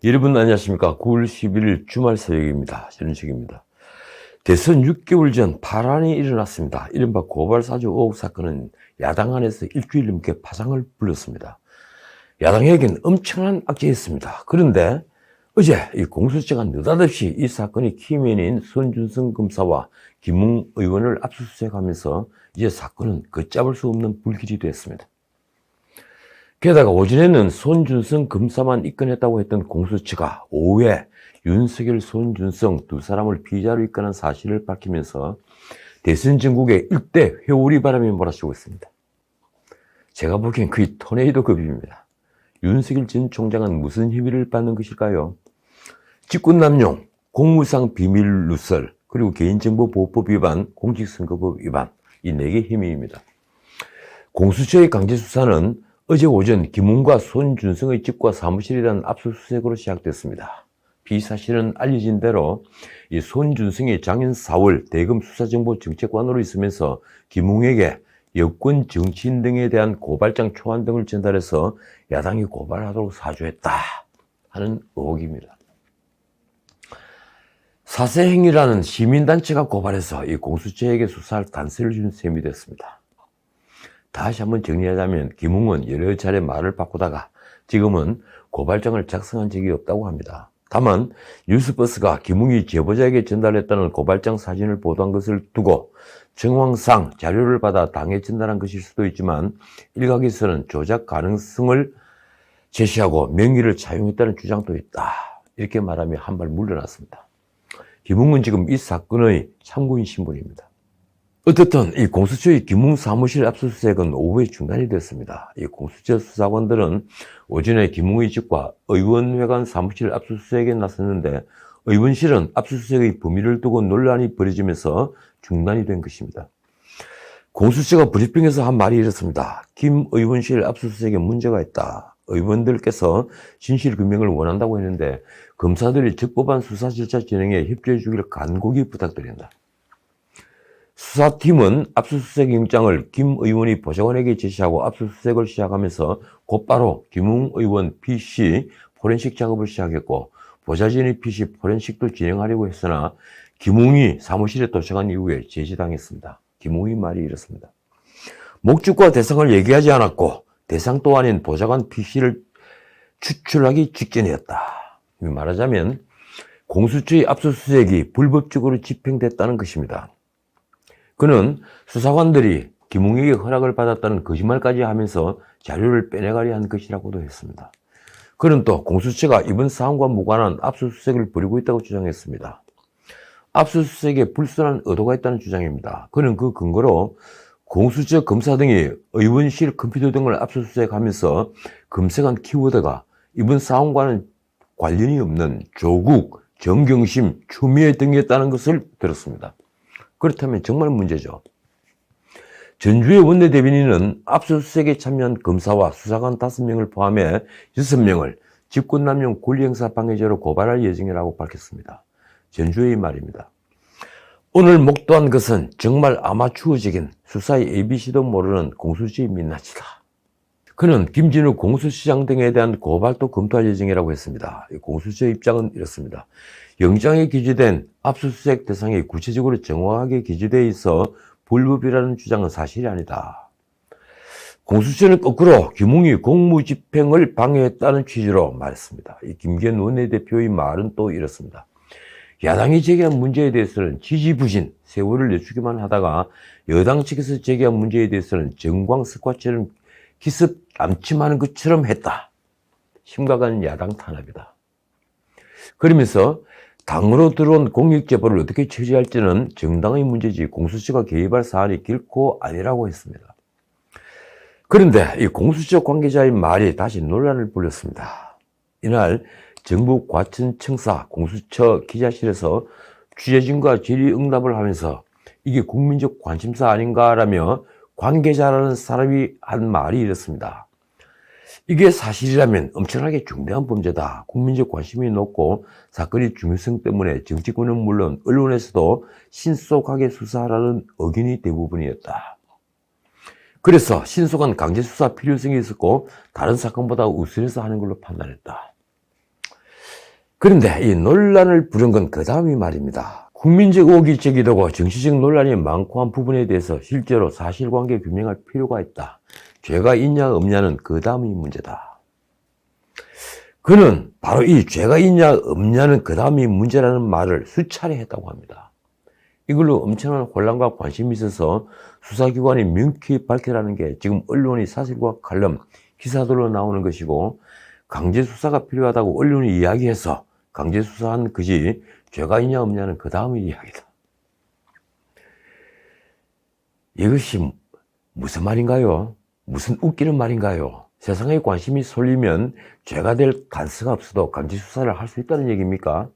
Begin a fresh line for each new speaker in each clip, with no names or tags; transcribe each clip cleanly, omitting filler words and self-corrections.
여러분 안녕하십니까. 9월 11일 주말 새벽입니다. 전식입니다. 대선 6개월 전 파란이 일어났습니다. 이른바 고발사주 의혹 사건은 야당 안에서 일주일 넘게 파장을 불렀습니다. 야당에겐 엄청난 악재였습니다. 그런데 어제 이 공수처가 느닷없이 이 사건의 키맨인 손준성 검사와 김웅 의원을 압수수색하면서 이제 사건은 걷잡을 수 없는 불길이 됐습니다. 게다가 오전에는 손준성 검사만 입건했다고 했던 공수처가 오후에 윤석열, 손준성 두 사람을 피의자로 입건한 사실을 밝히면서 대선 전국에 일대 회오리 바람이 몰아치고 있습니다. 제가 보기엔 거의 토네이도급입니다. 윤석열 전 총장은 무슨 혐의를 받는 것일까요? 직권남용, 공무상 비밀 누설, 그리고 개인정보보호법 위반, 공직선거법 위반, 이 4개 혐의입니다. 공수처의 강제수사는 어제 오전 김웅과 손준성의 집과 사무실에 대한 압수수색으로 시작됐습니다. 피의사실은 알려진 대로 이 손준성이 작년 4월 대검 수사정보정책관으로 있으면서 김웅에게 여권 정치인 등에 대한 고발장 초안 등을 전달해서 야당이 고발하도록 사주했다 하는 의혹입니다. 사세행위라는 시민단체가 고발해서 이 공수처에게 수사할 단서를 준 셈이 됐습니다. 다시 한번 정리하자면 김웅은 여러 차례 말을 바꾸다가 지금은 고발장을 작성한 적이 없다고 합니다. 다만 뉴스버스가 김웅이 제보자에게 전달했다는 고발장 사진을 보도한 것을 두고 정황상 자료를 받아 당에 전달한 것일 수도 있지만 일각에서는 조작 가능성을 제시하고 명의를 차용했다는 주장도 있다. 이렇게 말하며 한 발 물러났습니다. 김웅은 지금 이 사건의 참고인 신분입니다. 어쨌든 이 공수처의 김웅 사무실 압수수색은 오후에 중단이 됐습니다. 이 공수처 수사관들은 오전에 김웅의 집과 의원회관 사무실 압수수색에 나섰는데 의원실은 압수수색의 범위를 두고 논란이 벌어지면서 중단이 된 것입니다. 공수처가 브리핑에서 한 말이 이렇습니다. 김 의원실 압수수색에 문제가 있다. 의원들께서 진실규명을 원한다고 했는데 검사들이 적법한 수사 절차 진행에 협조해 주기를 간곡히 부탁드린다. 수사팀은 압수수색 영장을 김 의원이 보좌관에게 제시하고 압수수색을 시작하면서 곧바로 김웅 의원 PC 포렌식 작업을 시작했고 보좌진의 PC 포렌식도 진행하려고 했으나 김웅이 사무실에 도착한 이후에 제지당했습니다. 김웅의 말이 이렇습니다. 목적과 대상을 얘기하지 않았고 대상 또 아닌 보좌관 PC를 추출하기 직전이었다. 말하자면 공수처의 압수수색이 불법적으로 집행됐다는 것입니다. 그는 수사관들이 김웅에게 허락을 받았다는 거짓말까지 하면서 자료를 빼내가려 한 것이라고도 했습니다. 그는 또 공수처가 이번 사안과 무관한 압수수색을 벌이고 있다고 주장했습니다. 압수수색에 불순한 의도가 있다는 주장입니다. 그는 그 근거로 공수처 검사 등이 의원실 컴퓨터 등을 압수수색하면서 검색한 키워드가 이번 사안과는 관련이 없는 조국, 정경심, 추미애 등이었다는 것을 들었습니다. 그렇다면 정말 문제죠. 전주의 원내대변인은 압수수색에 참여한 검사와 수사관 5명을 포함해 6명을 직권남용 권리행사 방해죄로 고발할 예정이라고 밝혔습니다. 전주의 말입니다. 오늘 목도한 것은 정말 아마추어적인 수사의 ABC도 모르는 공수처의 민낯이다. 그는 김진우 공수시장 등에 대한 고발도 검토할 예정이라고 했습니다. 공수처 입장은 이렇습니다. 영장에 기재된 압수수색 대상이 구체적으로 정확하게 기재되어 있어 불법이라는 주장은 사실이 아니다. 공수처는 거꾸로 김웅이 공무집행을 방해했다는 취지로 말했습니다. 이 김기현 원내대표의 말은 또 이렇습니다. 야당이 제기한 문제에 대해서는 지지부진, 세월을 늦추기만 하다가 여당 측에서 제기한 문제에 대해서는 정광석화처럼 기습 암침하는 것처럼 했다. 심각한 야당 탄압이다. 그러면서 당으로 들어온 공익제보를 어떻게 처리할지는 정당의 문제지 공수처가 개입할 사안이 결코 아니라고 했습니다. 그런데 이 공수처 관계자의 말이 다시 논란을 불렀습니다. 이날 정부 과천청사 공수처 기자실에서 취재진과 질의응답을 하면서 이게 국민적 관심사 아닌가라며 관계자라는 사람이 한 말이 이렇습니다. 이게 사실이라면 엄청나게 중대한 범죄다. 국민적 관심이 높고 사건의 중요성 때문에 정치권은 물론 언론에서도 신속하게 수사하라는 의견이 대부분이었다. 그래서 신속한 강제수사 필요성이 있었고 다른 사건보다 우선해서 하는 걸로 판단했다. 그런데 이 논란을 부른 건 그 다음이 말입니다. 국민적 의혹이 제기되고 정치적 논란이 많고 한 부분에 대해서 실제로 사실관계 규명할 필요가 있다. 죄가 있냐 없냐는 그 다음이 문제다. 그는 바로 이 죄가 있냐 없냐는 그 다음이 문제라는 말을 수차례 했다고 합니다. 이걸로 엄청난 혼란과 관심이 있어서 수사기관이 명쾌히 밝혀라는 게 지금 언론이 사실과 관련 기사들로 나오는 것이고, 강제수사가 필요하다고 언론이 이야기해서 강제수사한 것이 죄가 있냐 없냐는 그 다음의 이야기다. 이것이 무슨 말인가요? 무슨 웃기는 말인가요? 세상에 관심이 쏠리면 죄가 될 간수가 없어도 강제수사를 할 수 있다는 얘기입니까?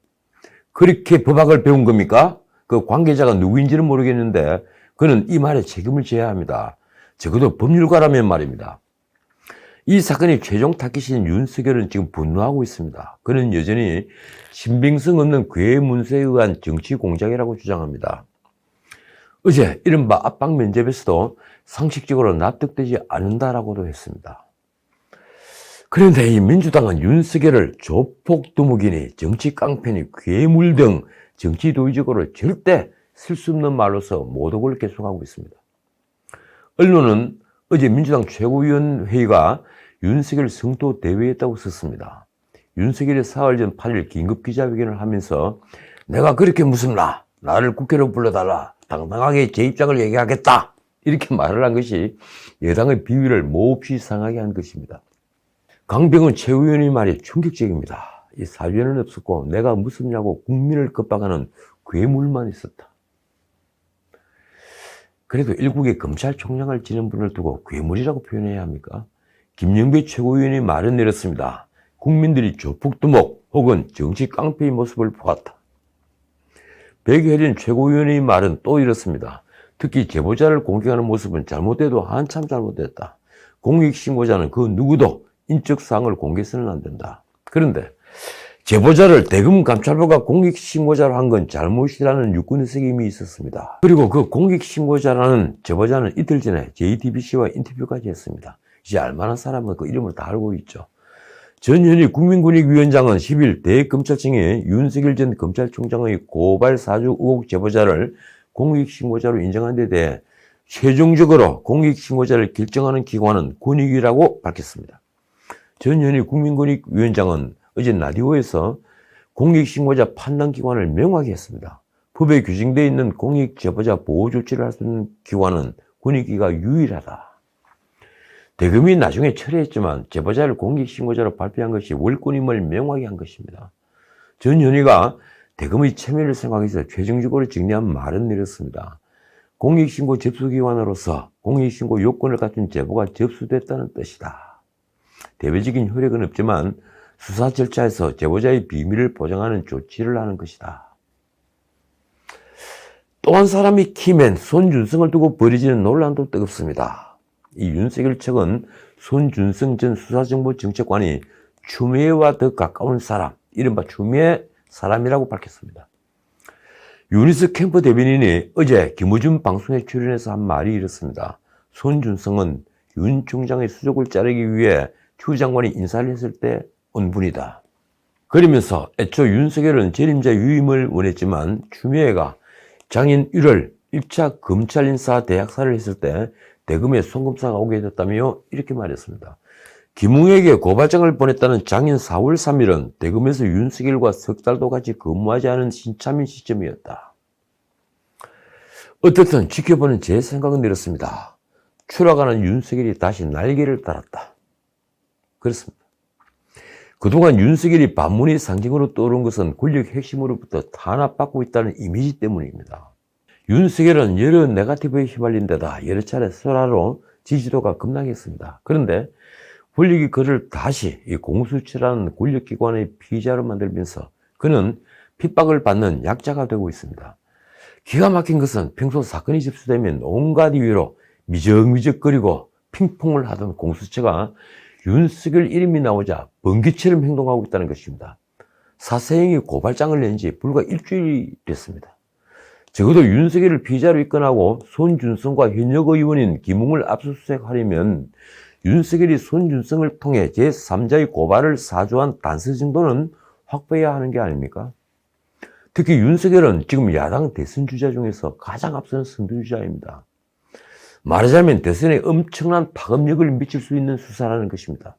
그렇게 법학을 배운 겁니까? 그 관계자가 누구인지는 모르겠는데 그는 이 말에 책임을 져야 합니다. 적어도 법률가라면 말입니다. 이 사건의 최종 타깃인 윤석열은 지금 분노하고 있습니다. 그는 여전히 신빙성 없는 괴문서에 의한 정치 공작이라고 주장합니다. 어제 이른바 압박 면접에서도 상식적으로 납득되지 않는다라고도 했습니다. 그런데 이 민주당은 윤석열을 조폭두목이니 정치 깡패니 괴물 등 정치 도의적으로 절대 쓸 수 없는 말로서 모독을 계속하고 있습니다. 언론은 어제 민주당 최고위원회의가 윤석열 성토 대회였다고 썼습니다. 윤석열이 사흘 전 8일 긴급 기자회견을 하면서 내가 그렇게 무섭나? 나를 국회로 불러달라. 당당하게 제 입장을 얘기하겠다. 이렇게 말을 한 것이 여당의 비위를 몹시 상하게 한 것입니다. 강병훈 최고위원의 말이 충격적입니다. 이 사죄는 없었고 내가 무섭냐고 국민을 겁박하는 괴물만 있었다. 그래도 일국의 검찰총장을 지낸 분을 두고 괴물이라고 표현해야 합니까? 김영배 최고위원의 말은 내렸습니다. 국민들이 조폭두목 혹은 정치 깡패의 모습을 보았다. 백혜린 최고위원의 말은 또 이렇습니다. 특히 제보자를 공격하는 모습은 잘못돼도 한참 잘못됐다. 공익신고자는 그 누구도 인적사항을 공개해서는 안 된다. 그런데 제보자를 대검감찰부가 공익신고자로 한 건 잘못이라는 유권 해석이 이미 있었습니다. 그리고 그 공익신고자라는 제보자는 이틀 전에 JTBC와 인터뷰까지 했습니다. 이제 알만한 사람은 그 이름을 다 알고 있죠. 전현희 국민권익위원장은 10일 대검찰청에 윤석열 전 검찰총장의 고발 사주 의혹 제보자를 공익신고자로 인정한 데 대해 최종적으로 공익신고자를 결정하는 기관은 권익위라고 밝혔습니다. 전현희 국민권익위원장은 어제 라디오에서 공익신고자 판단기관을 명확히 했습니다. 법에 규정되어 있는 공익제보자 보호조치를 할 수 있는 기관은 권익위가 유일하다. 대검이 나중에 철회했지만 제보자를 공익신고자로 발표한 것이 월권임을 명확히 한 것입니다. 전현희가 대검의 참여를 생각해서 최종적으로 정리한 말은 내렸습니다. 공익신고 접수기관으로서 공익신고 요건을 갖춘 제보가 접수됐다는 뜻이다. 대외적인 효력은 없지만 수사 절차에서 제보자의 비밀을 보장하는 조치를 하는 것이다. 또 한 사람이 키맨 손준성을 두고 벌어지는 논란도 뜨겁습니다. 이 윤석열 측은 손준성 전 수사정보정책관이 추미애와 더 가까운 사람, 이른바 추미애 사람이라고 밝혔습니다. 유니스 캠프 대변인이 어제 김어준 방송에 출연해서 한 말이 이렇습니다. 손준성은 윤 총장의 수족을 자르기 위해 추 장관이 인사를 했을 때 온 분이다. 그러면서 애초 윤석열은 재림자 유임을 원했지만 추미애가 작년 1월 1차 검찰 인사 대학사를 했을 때 대검에 송금사가 오게 됐다며 이렇게 말했습니다. 김웅에게 고발장을 보냈다는 작년 4월 3일은 대검에서 윤석열과 석 달도 같이 근무하지 않은 신참인 시점이었다. 어떻든 지켜보는 제 생각은 이렇습니다. 추락하는 윤석열이 다시 날개를 달았다. 그렇습니다. 그동안 윤석열이 반문의 상징으로 떠오른 것은 권력 핵심으로부터 탄압받고 있다는 이미지 때문입니다. 윤석열은 여러 네거티브에 휘말린 데다 여러 차례 설화로 지지도가 급락했습니다. 그런데 권력이 그를 다시 이 공수처라는 권력기관의 피의자로 만들면서 그는 핍박을 받는 약자가 되고 있습니다. 기가 막힌 것은 평소 사건이 접수되면 온갖 이유로 미적미적거리고 핑퐁을 하던 공수처가 윤석열 이름이 나오자 번개처럼 행동하고 있다는 것입니다. 사세형이 고발장을 낸 지 불과 일주일이 됐습니다. 적어도 윤석열을 피의자로 입건하고 손준성과 현역 의원인 김웅을 압수수색하려면 윤석열이 손준성을 통해 제3자의 고발을 사주한 단서 정도는 확보해야 하는 게 아닙니까? 특히 윤석열은 지금 야당 대선 주자 중에서 가장 앞서는 선두주자입니다. 말하자면 대선에 엄청난 파급력을 미칠 수 있는 수사라는 것입니다.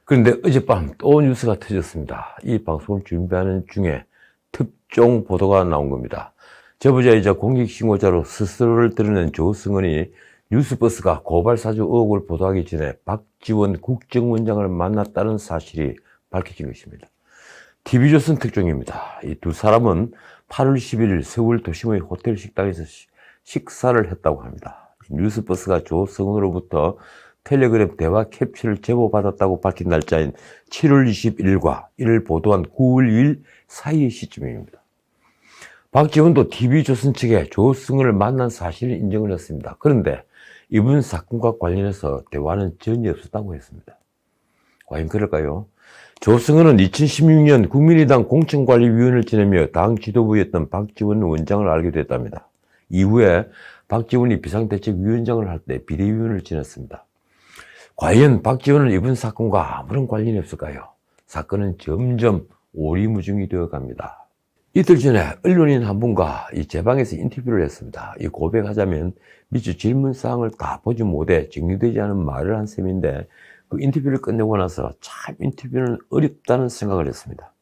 그런데 어젯밤 또 뉴스가 터졌습니다. 이 방송을 준비하는 중에 특종 보도가 나온 겁니다. 제보자이자 공익신고자로 스스로를 드러낸 조승은이 뉴스버스가 고발사주 의혹을 보도하기 전에 박지원 국정원장을 만났다는 사실이 밝혀진 것입니다. TV조선 특종입니다. 이 두 사람은 8월 11일 서울 도심의 호텔 식당에서 식사를 했다고 합니다. 뉴스버스가 조승은으로부터 텔레그램 대화 캡처를 제보받았다고 밝힌 날짜인 7월 21일과 이를 보도한 9월 2일 사이의 시점입니다. 박지원도 TV조선 측에 조승은을 만난 사실을 인정을 했습니다. 그런데 이번 사건과 관련해서 대화는 전혀 없었다고 했습니다. 과연 그럴까요? 조승은은 2016년 국민의당 공천관리위원을 지내며 당 지도부였던 박지원 원장을 알게 됐답니다. 이후에 박지원이 비상대책위원장을 할 때 비대위원을 지냈습니다. 과연 박지원은 이번 사건과 아무런 관련이 없을까요? 사건은 점점 오리무중이 되어갑니다. 이틀 전에 언론인 한 분과 이 제 방에서 인터뷰를 했습니다. 이 고백하자면 미처 질문사항을 다 보지 못해 정리되지 않은 말을 한 셈인데 그 인터뷰를 끝내고 나서 참 인터뷰는 어렵다는 생각을 했습니다.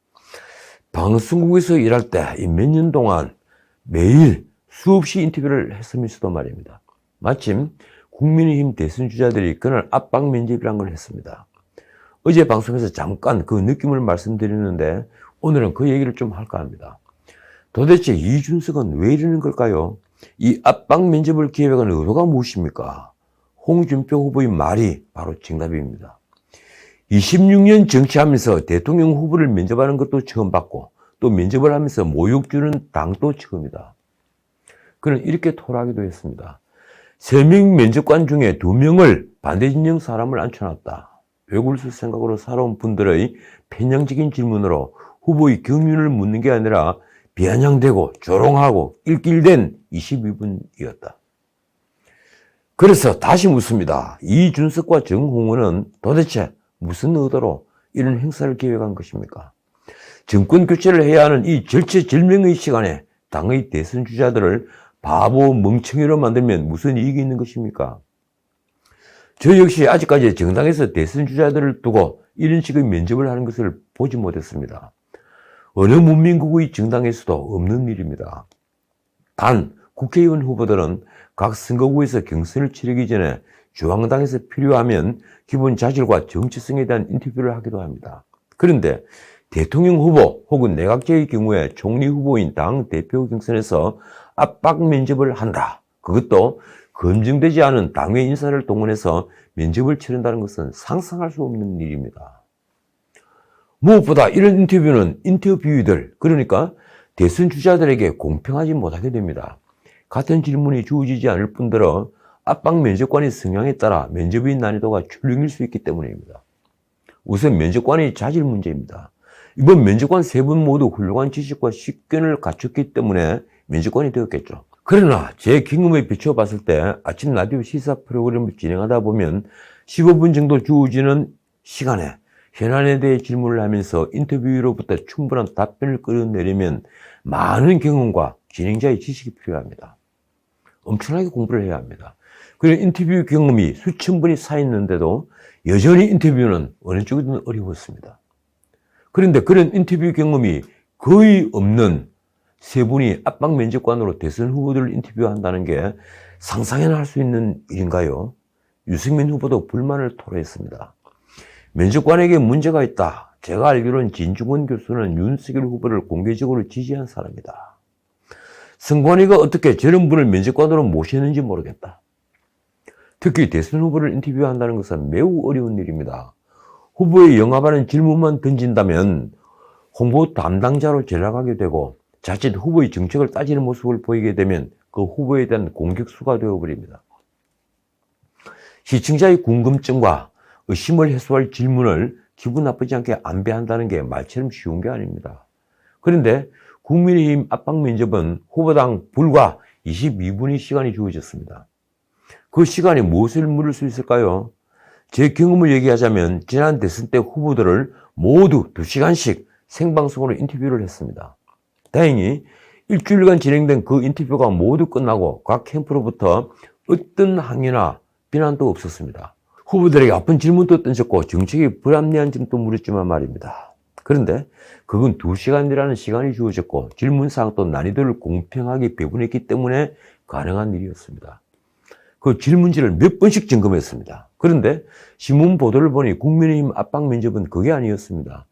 방송국에서 일할 때 몇 년 동안 매일 수없이 인터뷰를 했으면서도 말입니다. 마침 국민의힘 대선 주자들이 그날 압박 면접이란 걸 했습니다. 어제 방송에서 잠깐 그 느낌을 말씀드렸는데 오늘은 그 얘기를 좀 할까 합니다. 도대체 이준석은 왜 이러는 걸까요? 이 압박 면접을 기획한 의도가 무엇입니까? 홍준표 후보의 말이 바로 정답입니다. 26년 정치하면서 대통령 후보를 면접하는 것도 처음 봤고 또 면접을 하면서 모욕 주는 당도 처음이다. 그는 이렇게 토로하기도 했습니다. 3명 면접관 중에 2명을 반대 진영 사람을 앉혀놨다. 외골수 생각으로 살아온 분들의 편향적인 질문으로 후보의 경륜을 묻는 게 아니라 비아냥대고 조롱하고 일길된 22분이었다. 그래서 다시 묻습니다. 이준석과 정홍원은 도대체 무슨 의도로 이런 행사를 계획한 것입니까? 정권 교체를 해야 하는 이 절체절명의 시간에 당의 대선 주자들을 바보 멍청이로 만들면 무슨 이익이 있는 것입니까? 저 역시 아직까지 정당에서 대선 주자들을 두고 이런 식의 면접을 하는 것을 보지 못했습니다. 어느 문민국의 정당에서도 없는 일입니다. 단 국회의원 후보들은 각 선거구에서 경선을 치르기 전에 중앙당에서 필요하면 기본 자질과 정치성에 대한 인터뷰를 하기도 합니다. 그런데 대통령 후보 혹은 내각제의 경우에 총리 후보인 당 대표 경선에서 압박 면접을 한다. 그것도 검증되지 않은 당외 인사를 동원해서 면접을 치른다는 것은 상상할 수 없는 일입니다. 무엇보다 이런 인터뷰는 인터뷰이들, 그러니까 대선 주자들에게 공평하지 못하게 됩니다. 같은 질문이 주어지지 않을 뿐더러 압박 면접관의 성향에 따라 면접의 난이도가 출렁일 수 있기 때문입니다. 우선 면접관의 자질 문제입니다. 이번 면접관 3분 모두 훌륭한 지식과 식견을 갖췄기 때문에 면접관이 되었겠죠. 그러나 제 경험에 비춰봤을 때 아침 라디오 시사 프로그램을 진행하다 보면 15분 정도 주어지는 시간에 현안에 대해 질문을 하면서 인터뷰로부터 충분한 답변을 끌어내려면 많은 경험과 진행자의 지식이 필요합니다. 엄청나게 공부를 해야 합니다. 그런 인터뷰 경험이 수천 번이 쌓였는데도 여전히 인터뷰는 어느 쪽이든 어려웠습니다. 그런데 그런 인터뷰 경험이 거의 없는 3분이 압박 면접관으로 대선 후보들을 인터뷰한다는 게 상상이나 할 수 있는 일인가요? 유승민 후보도 불만을 토로했습니다. 면접관에게 문제가 있다. 제가 알기로는 진중권 교수는 윤석열 후보를 공개적으로 지지한 사람이다. 선관위가 어떻게 저런 분을 면접관으로 모셨는지 모르겠다. 특히 대선 후보를 인터뷰한다는 것은 매우 어려운 일입니다. 후보에 영합하는 질문만 던진다면 홍보 담당자로 전락하게 되고 자칫 후보의 정책을 따지는 모습을 보이게 되면 그 후보에 대한 공격수가 되어버립니다. 시청자의 궁금증과 의심을 해소할 질문을 기분 나쁘지 않게 안배한다는 게 말처럼 쉬운 게 아닙니다. 그런데 국민의힘 압박 면접은 후보당 불과 22분의 시간이 주어졌습니다. 그 시간에 무엇을 물을 수 있을까요? 제 경험을 얘기하자면 지난 대선 때 후보들을 모두 2시간씩 생방송으로 인터뷰를 했습니다. 다행히 일주일간 진행된 그 인터뷰가 모두 끝나고 각 캠프로부터 어떤 항의나 비난도 없었습니다. 후보들에게 아픈 질문도 던졌고 정책이 불합리한 점도 물었지만 말입니다. 그런데 그건 2시간이라는 시간이 주어졌고 질문사항도 난이도를 공평하게 배분했기 때문에 가능한 일이었습니다. 그 질문지를 몇 번씩 점검했습니다. 그런데 신문 보도를 보니 국민의힘 압박 면접은 그게 아니었습니다.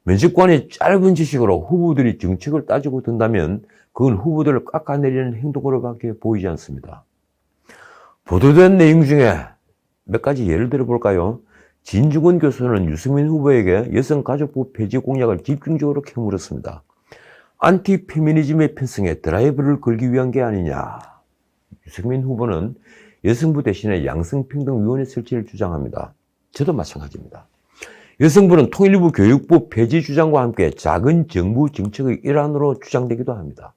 면접관이 짧은 지식으로 후보들이 정책을 따지고 든다면 그건 후보들을 깎아내리는 행동으로밖에 보이지 않습니다. 보도된 내용 중에 몇 가지 예를 들어 볼까요? 진중권 교수는 유승민 후보에게 여성가족부 폐지 공약을 집중적으로 캐물었습니다. 안티페미니즘의 편성에 드라이브를 걸기 위한 게 아니냐. 유승민 후보는 여성부 대신에 양성평등위원회 설치를 주장합니다. 저도 마찬가지입니다. 여성부는 통일부 교육부 폐지 주장과 함께 작은 정부 정책의 일환으로 주장되기도 합니다.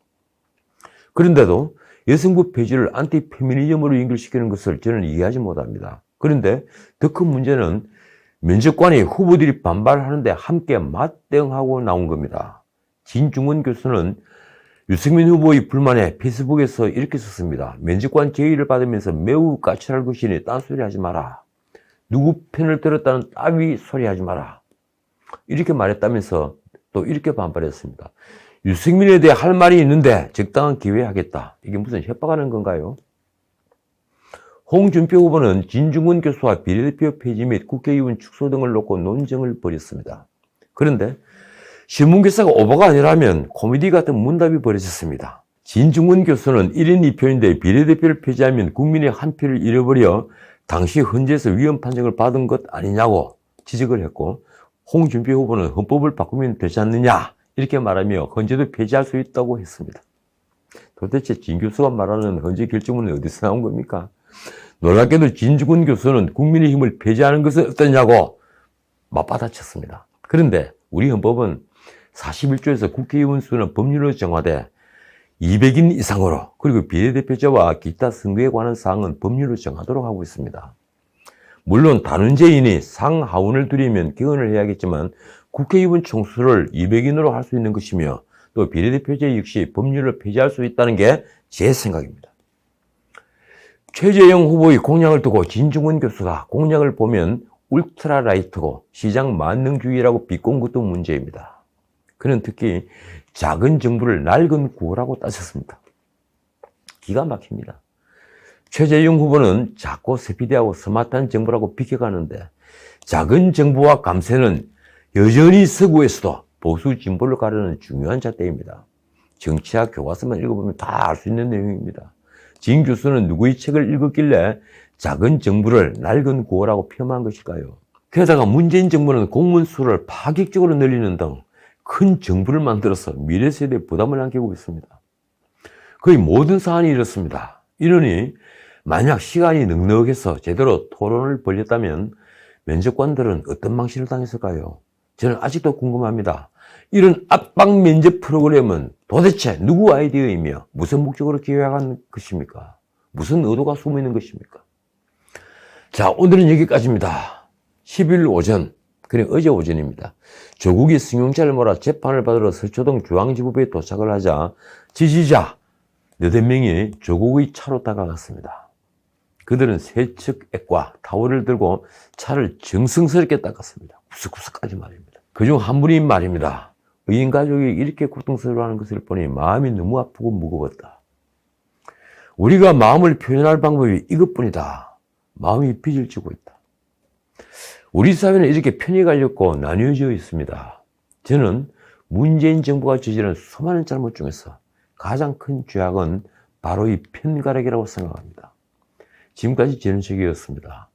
그런데도 여성부 폐지를 안티페미니즘으로 연결시키는 것을 저는 이해하지 못합니다. 그런데 더 큰 문제는 면접관이 후보들이 반발하는데 함께 맞대응하고 나온 겁니다. 진중권 교수는 유승민 후보의 불만에 페이스북에서 이렇게 썼습니다. 면접관 제의를 받으면서 매우 까칠할 것이니 딴소리 하지 마라. 누구 편을 들었다는 따위 소리 하지 마라. 이렇게 말했다면서 또 이렇게 반발했습니다. 유승민에 대해 할 말이 있는데 적당한 기회에 하겠다. 이게 무슨 협박하는 건가요? 홍준표 후보는 진중권 교수와 비례대표 폐지 및 국회의원 축소 등을 놓고 논쟁을 벌였습니다. 그런데 신문기사가 오버가 아니라면 코미디 같은 문답이 벌어졌습니다. 진중권 교수는 1인 2표인데 비례대표를 폐지하면 국민의 한 표를 잃어버려 당시 헌재에서 위헌 판정을 받은 것 아니냐고 지적을 했고, 홍준표 후보는 헌법을 바꾸면 되지 않느냐 이렇게 말하며 헌재도 폐지할 수 있다고 했습니다. 도대체 진 교수가 말하는 헌재 결정문은 어디서 나온 겁니까? 놀랍게도 진중권 교수는 국민의힘을 폐지하는 것은 어떠냐고 맞받아쳤습니다. 그런데 우리 헌법은 41조에서 국회의원 수는 법률로 정하되 200인 이상으로, 그리고 비례대표제와 기타 선거에 관한 사항은 법률로 정하도록 하고 있습니다. 물론 단원제인이 상하원을 들이면 개헌을 해야겠지만 국회의원 총수를 200인으로 할 수 있는 것이며 또 비례대표제 역시 법률을 폐지할 수 있다는 게 제 생각입니다. 최재형 후보의 공약을 두고 진중권 교수가 공약을 보면 울트라 라이트고 시장 만능주의라고 비꼰 것도 문제입니다. 그는 특히 작은 정부를 낡은 구호라고 따졌습니다. 기가 막힙니다. 최재형 후보는 작고 스피디하고 스마트한 정부라고 비켜가는데 작은 정부와 감세는 여전히 서구에서도 보수 진보를 가르는 중요한 잣대입니다. 정치학 교과서만 읽어보면 다 알 수 있는 내용입니다. 진 교수는 누구의 책을 읽었길래 작은 정부를 낡은 구호라고 폄하한 것일까요? 게다가 문재인 정부는 공무원 수를 파격적으로 늘리는 등 큰 정부를 만들어서 미래 세대에 부담을 안기고 있습니다. 거의 모든 사안이 이렇습니다. 이러니 만약 시간이 넉넉해서 제대로 토론을 벌였다면 면접관들은 어떤 망신을 당했을까요? 저는 아직도 궁금합니다. 이런 압박 면접 프로그램은 도대체 누구 아이디어이며 무슨 목적으로 기획한 것입니까? 무슨 의도가 숨어 있는 것입니까? 자, 오늘은 여기까지입니다. 10일 오전, 그냥 어제 오전입니다. 조국이 승용차를 몰아 재판을 받으러 서초동 중앙지법에 도착을 하자 지지자 8명이 조국의 차로 다가갔습니다. 그들은 세척액과 타월을 들고 차를 정성스럽게 닦았습니다. 구석구석까지 말입니다. 그중 한 분이 말입니다. 의인 가족이 이렇게 고통스러워하는 것을 보니 마음이 너무 아프고 무거웠다. 우리가 마음을 표현할 방법이 이것뿐이다. 마음이 빚을 지고 있다. 우리 사회는 이렇게 편이 갈렸고 나뉘어져 있습니다. 저는 문재인 정부가 저지른 수많은 잘못 중에서 가장 큰 죄악은 바로 이 편가르기라고 생각합니다. 지금까지 전현석이었습니다.